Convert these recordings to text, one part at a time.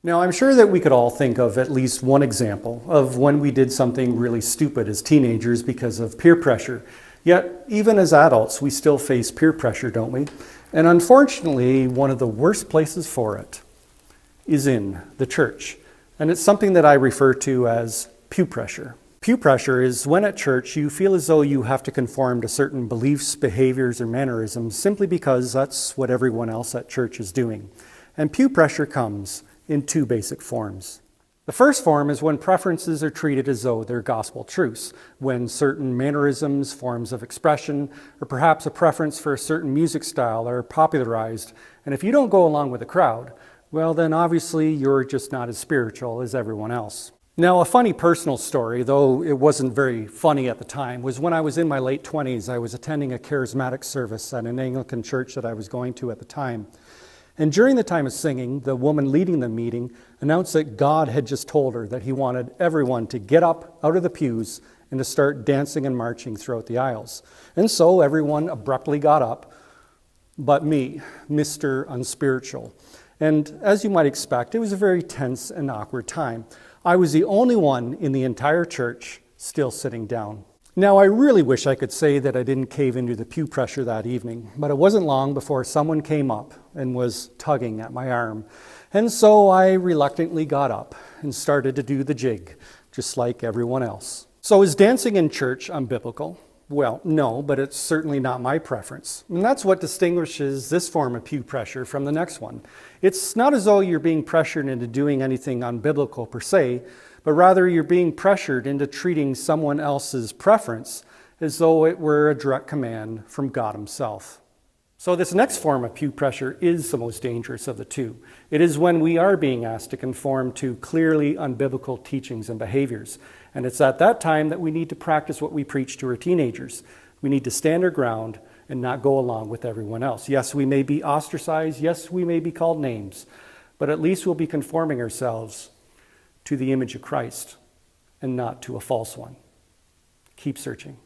Now, I'm sure that we could all think of at least one example of when we did something really stupid as teenagers because of peer pressure. Yet, even as adults, we still face peer pressure, don't we? And unfortunately, one of the worst places for it is in the church. And it's something that I refer to as pew pressure. Pew pressure is when at church you feel as though you have to conform to certain beliefs, behaviors, or mannerisms simply because that's what everyone else at church is doing. And pew pressure comes in two basic forms. The first form is when preferences are treated as though they're gospel truths, when certain mannerisms, forms of expression, or perhaps a preference for a certain music style are popularized. And if you don't go along with the crowd, well, then obviously you're just not as spiritual as everyone else. Now, a funny personal story, though it wasn't very funny at the time, was when I was in my late 20s, I was attending a charismatic service at an Anglican church that I was going to at the time. And during the time of singing, the woman leading the meeting announced that God had just told her that he wanted everyone to get up out of the pews and to start dancing and marching throughout the aisles. And so everyone abruptly got up, but me, Mr. Unspiritual. And as you might expect, it was a very tense and awkward time. I was the only one in the entire church still sitting down. Now, I really wish I could say that I didn't cave into the pew pressure that evening, but it wasn't long before someone came up and was tugging at my arm. And so I reluctantly got up and started to do the jig, just like everyone else. So is dancing in church unbiblical? Well, no, but it's certainly not my preference. And that's what distinguishes this form of pew pressure from the next one. It's not as though you're being pressured into doing anything unbiblical per se, but rather you're being pressured into treating someone else's preference as though it were a direct command from God himself. So this next form of pew pressure is the most dangerous of the two. It is when we are being asked to conform to clearly unbiblical teachings and behaviors. And it's at that time that we need to practice what we preach to our teenagers. We need to stand our ground and not go along with everyone else. Yes, we may be ostracized. Yes, we may be called names. But at least we'll be conforming ourselves to the image of Christ and not to a false one. Keep searching.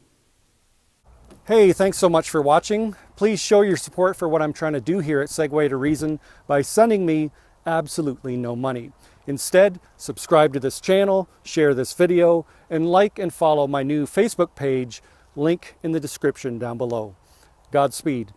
Hey, thanks so much for watching. Please show your support for what I'm trying to do here at Segue to Reason by sending me absolutely no money. Instead, subscribe to this channel, share this video, and like and follow my new Facebook page, link in the description down below. Godspeed.